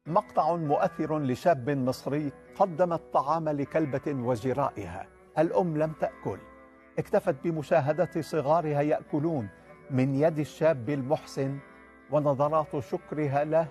مقطع مؤثر لشاب مصري قدم الطعام لكلبة وجرائها. الأم لم تأكل، اكتفت بمشاهدة صغارها يأكلون من يد الشاب المحسن، ونظرات شكرها له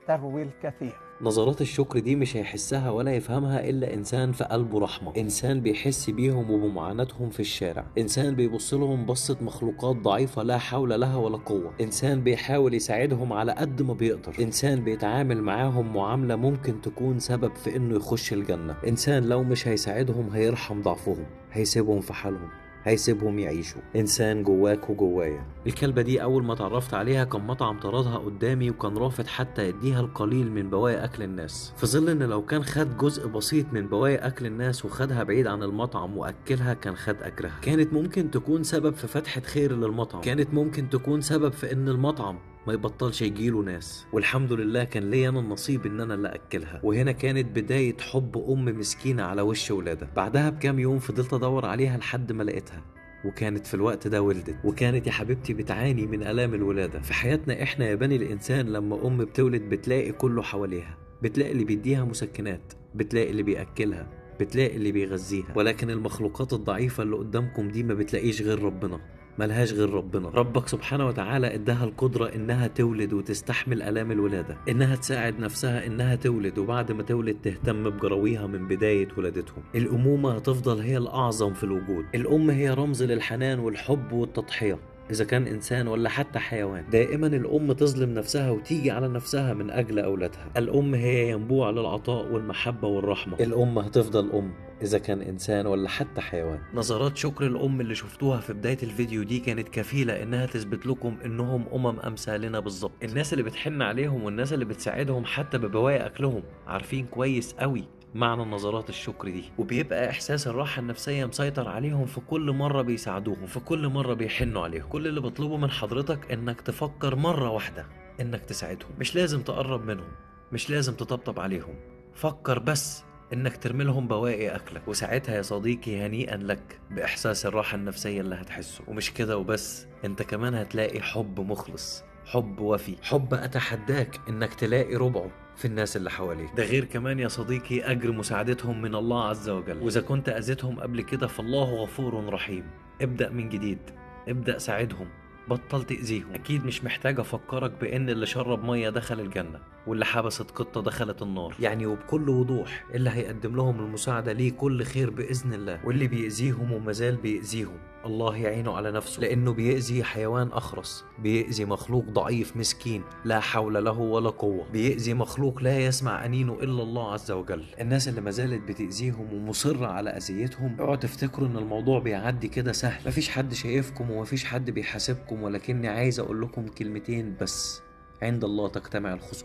تروي الكثير. نظرات الشكر دي مش هيحسها ولا يفهمها إلا إنسان في قلبه رحمة، إنسان بيحس بيهم وبمعاناتهم في الشارع، إنسان بيبص لهم بصة مخلوقات ضعيفة لا حول لها ولا قوة، إنسان بيحاول يساعدهم على قد ما بيقدر، إنسان بيتعامل معاهم معاملة ممكن تكون سبب في إنه يخش الجنة، إنسان لو مش هيساعدهم هيرحم ضعفهم، هيسيبهم في حالهم، هيسيبهم يعيشوا. انسان جواك وجوايا. الكلبة دي اول ما اتعرفت عليها كان مطعم طردها قدامي، وكان رافض حتى يديها القليل من بواقي اكل الناس، في ظل ان لو كان خد جزء بسيط من بواقي اكل الناس وخدها بعيد عن المطعم واكلها كان خد اجرها. كانت ممكن تكون سبب في فتحة خير للمطعم، كانت ممكن تكون سبب في ان المطعم ما يبطلش يجيله ناس، والحمد لله كان ليا انا النصيب ان انا اللي اكلها. وهنا كانت بداية حب ام مسكينة على وش ولادها. بعدها بكام يوم فضلت ادور عليها لحد ما لقيتها، وكانت في الوقت ده ولدت، وكانت يا حبيبتي بتعاني من آلام الولادة. في حياتنا احنا يا بني الإنسان لما أم بتولد بتلاقي كله حواليها، بتلاقي اللي بيديها مسكنات، بتلاقي اللي بيأكلها، بتلاقي اللي بيغذيها، ولكن المخلوقات الضعيفة اللي قدامكم دي ما بتلاقيش غير ربنا، ملهاش غير ربنا. ربك سبحانه وتعالى اداها القدرة انها تولد وتستحمل آلام الولادة، انها تساعد نفسها انها تولد، وبعد ما تولد تهتم بجراويها من بداية ولادتهم. الأمومة هتفضل هي الأعظم في الوجود. الأم هي رمز للحنان والحب والتضحية، إذا كان إنسان ولا حتى حيوان. دائما الأم تظلم نفسها وتيجي على نفسها من أجل أولادها. الأم هي ينبوع للعطاء والمحبة والرحمة. الأم هتفضل أم إذا كان إنسان ولا حتى حيوان. نظرات شكر الأم اللي شفتوها في بداية الفيديو دي كانت كفيلة إنها تثبت لكم إنهم أمثالنا بالظبط. الناس اللي بتحن عليهم والناس اللي بتساعدهم حتى ببواقي أكلهم عارفين كويس قوي معنى نظرات الشكر دي، وبيبقى إحساس الراحة النفسية مسيطر عليهم في كل مرة بيساعدوهم، في كل مرة بيحنوا عليهم. كل اللي بطلبه من حضرتك إنك تفكر مرة واحدة إنك تساعدهم، مش لازم تقرب منهم، مش لازم تطبطب عليهم، فكر بس إنك ترمي لهم بواقي أكلك، وساعتها يا صديقي هنيئا لك بإحساس الراحة النفسية اللي هتحسه. ومش كده وبس، أنت كمان هتلاقي حب مخلص، حب وفي، حب أتحداك إنك تلاقي ربعه في الناس اللي حواليك. ده غير كمان يا صديقي أجر مساعدتهم من الله عز وجل. وإذا كنت أذيتهم قبل كده فالله غفور رحيم. ابدأ من جديد، ابدأ ساعدهم، بطل تأذيهم. أكيد مش محتاج أفكرك بإن اللي شرب مية دخل الجنة، واللي حبست قطة دخلت النار. يعني وبكل وضوح اللي هيقدم لهم المساعدة ليه كل خير بإذن الله، واللي بيأذيهم ومازال بيأذيهم الله يعينه على نفسه، لأنه بيأذي حيوان أخرس، بيأذي مخلوق ضعيف مسكين لا حول له ولا قوة، بيأذي مخلوق لا يسمع أنينه إلا الله عز وجل. الناس اللي مازالت بتأذيهم ومصرة على أذيتهم اوعوا تفتكروا إن الموضوع بيعدي كده سهل. مفيش حد شايفكم ومفيش حد بيحاسبكم، ولكني عايز أقول لكم كلمتين بس: عند الله تجتمع الخصوم.